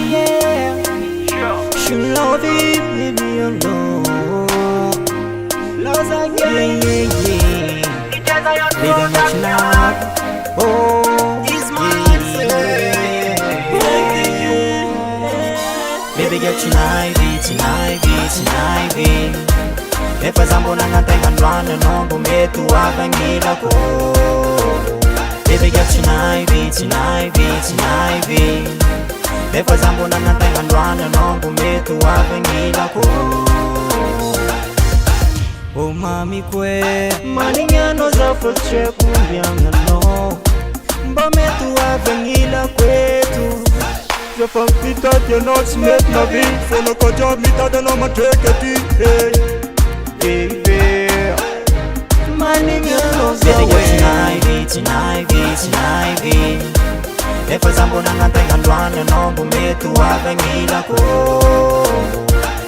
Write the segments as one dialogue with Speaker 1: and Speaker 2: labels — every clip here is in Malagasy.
Speaker 1: Yeah, should love it, leave me alone. Lost again, living much love. Oh, it's my baby, get tonight, tonight. If I zambo na ngatenga ndwana nombo metu avangila ko. Baby, get tonight. If I zambo na ngatenga ndwana nombo metu avangila ko. Oh mami kwe maningano za frustrate kumbianga no. Mba metu avangila kwetu.
Speaker 2: Je fuck it that you're not smart na vie. Faut le cojob mi ta no ma take it. Hey,
Speaker 1: baby, maningano za tonight. If I zambo na ngatenga ndwana nombo metu avangila ko.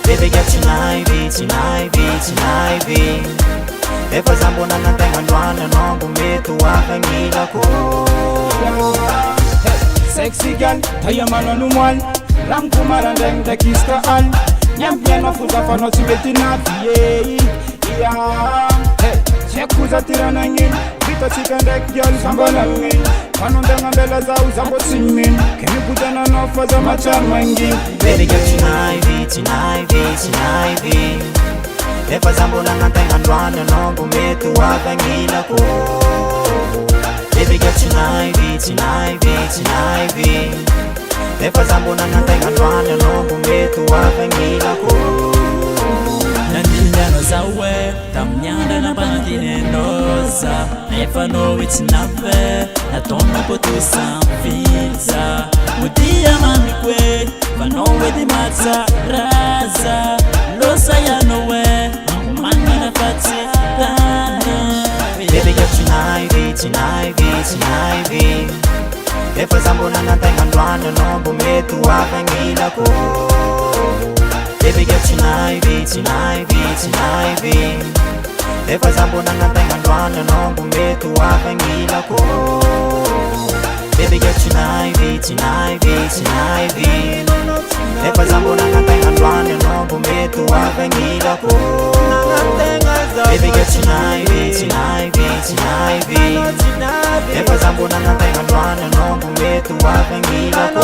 Speaker 1: Baby, get tonight. If I zambo na ngatenga ndwana nombo metu avangila ko.
Speaker 3: Sexy girl, taya mano numwan Ram kumara ndeng te kista an Nyam piano fuza fa noti beti na fiye Hey, chekuza tira na ngin Vito chicken dek girl samba na ngin Mano ndenga mbela za uzambo simin Kemi kutana no faza macha mangi
Speaker 1: Baby, get tonight. If I zambo na ngatenga ndwana nombo metu avangila ko. Baby, get tonight. If I zambo na ngatenga ndwana nombo metu avangila ko.
Speaker 4: Nandilano zawe, tamnyanda na panatine noza. If I know it's not fair, I don't know what to samfiza. Mutia mami kwe, vano wedi matza raza. Losa ya nowe, mani na fati dana.
Speaker 1: Baby, get tonight. If I zambo na ngatenga ndwana nombo metu avangila ko. Baby, get tonight. If I zambo na ngatenga ndwana nombo metu avangila ko. Baby, get tonight. If I zambo na ngatenga ndwana nombo metu avangila ko. Baby, get tonight. If I zambo na ngatenga ndwana nombo metu avangila ko.